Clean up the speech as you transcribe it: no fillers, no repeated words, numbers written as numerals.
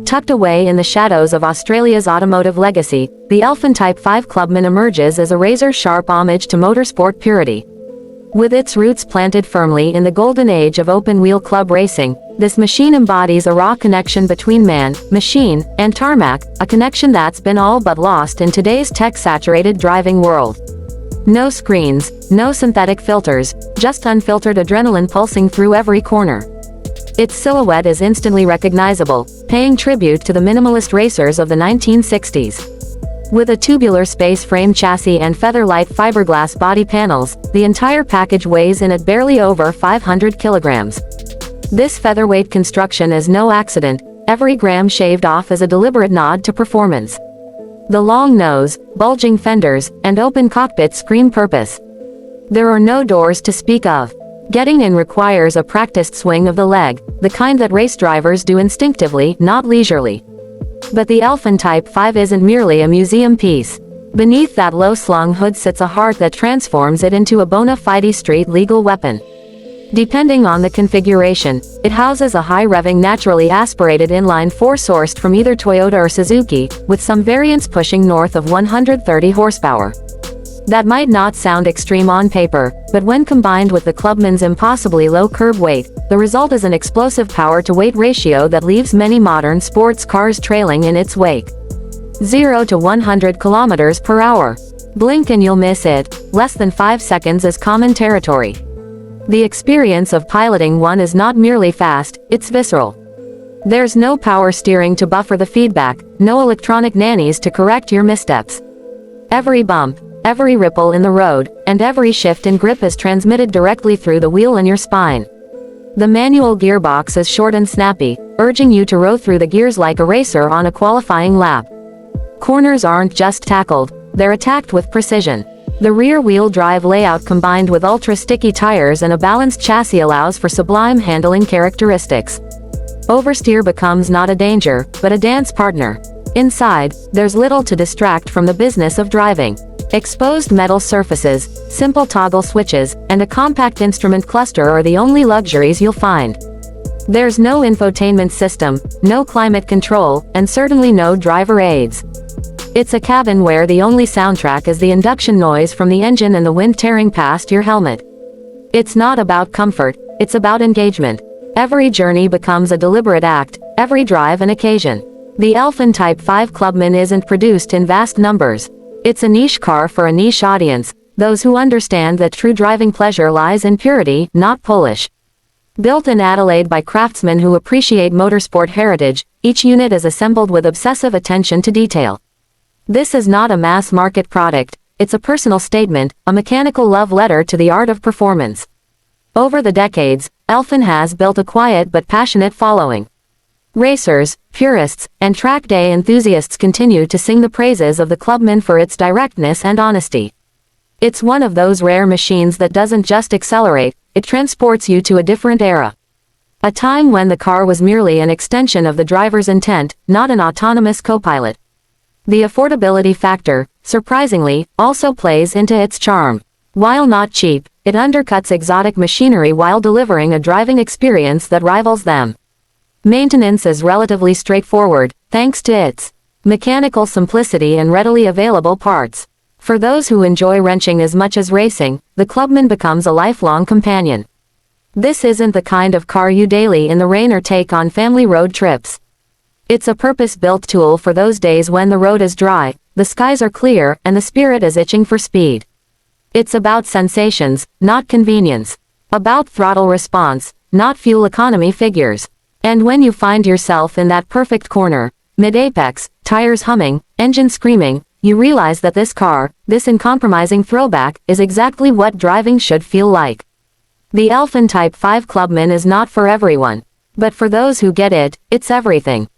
Tucked away in the shadows of Australia's automotive legacy, the Elfin Type 5 Clubman emerges as a razor-sharp homage to motorsport purity. With its roots planted firmly in the golden age of open-wheel club racing, this machine embodies a raw connection between man, machine, and tarmac, a connection that's been all but lost in today's tech-saturated driving world. No screens, no synthetic filters, just unfiltered adrenaline pulsing through every corner. Its silhouette is instantly recognizable, paying tribute to the minimalist racers of the 1960s. With a tubular space frame chassis and feather-light fiberglass body panels, the entire package weighs in at barely over 500 kilograms. This featherweight construction is no accident, every gram shaved off is a deliberate nod to performance. The long nose, bulging fenders, and open cockpit scream purpose. There are no doors to speak of. Getting in requires a practiced swing of the leg, the kind that race drivers do instinctively, not leisurely. But the Elfin Type 5 isn't merely a museum piece. Beneath that low-slung hood sits a heart that transforms it into a bona fide street-legal weapon. Depending on the configuration, it houses a high-revving naturally aspirated inline-four sourced from either Toyota or Suzuki, with some variants pushing north of 130 horsepower. That might not sound extreme on paper, but when combined with the Clubman's impossibly low curb weight, the result is an explosive power-to-weight ratio that leaves many modern sports cars trailing in its wake. 0 to 100 kilometers per hour. Blink and you'll miss it. Less than 5 seconds is common territory. The experience of piloting one is not merely fast, it's visceral. There's no power steering to buffer the feedback, no electronic nannies to correct your missteps. Every bump, every ripple in the road, and every shift in grip is transmitted directly through the wheel and your spine. The manual gearbox is short and snappy, urging you to row through the gears like a racer on a qualifying lap. Corners aren't just tackled, they're attacked with precision. The rear-wheel drive layout combined with ultra-sticky tires and a balanced chassis allows for sublime handling characteristics. Oversteer becomes not a danger, but a dance partner. Inside, there's little to distract from the business of driving. Exposed metal surfaces, simple toggle switches, and a compact instrument cluster are the only luxuries you'll find. There's no infotainment system, no climate control, and certainly no driver aids. It's a cabin where the only soundtrack is the induction noise from the engine and the wind tearing past your helmet. It's not about comfort, it's about engagement. Every journey becomes a deliberate act, every drive an occasion. The Elfin Type 5 Clubman isn't produced in vast numbers. It's a niche car for a niche audience, those who understand that true driving pleasure lies in purity, not polish. Built in Adelaide by craftsmen who appreciate motorsport heritage, each unit is assembled with obsessive attention to detail. This is not a mass-market product, it's a personal statement, a mechanical love letter to the art of performance. Over the decades, Elfin has built a quiet but passionate following. Racers, purists, and track day enthusiasts continue to sing the praises of the Clubman for its directness and honesty. It's one of those rare machines that doesn't just accelerate, it transports you to a different era. A time when the car was merely an extension of the driver's intent, not an autonomous co-pilot. The affordability factor, surprisingly, also plays into its charm. While not cheap, it undercuts exotic machinery while delivering a driving experience that rivals them. Maintenance is relatively straightforward, thanks to its mechanical simplicity and readily available parts. For those who enjoy wrenching as much as racing, the Clubman becomes a lifelong companion. This isn't the kind of car you daily in the rain or take on family road trips. It's a purpose-built tool for those days when the road is dry, the skies are clear, and the spirit is itching for speed. It's about sensations, not convenience. About throttle response, not fuel economy figures. And when you find yourself in that perfect corner, mid-apex, tires humming, engine screaming, you realize that this car, this uncompromising throwback, is exactly what driving should feel like. The Elfin Type 5 Clubman is not for everyone. But for those who get it, it's everything.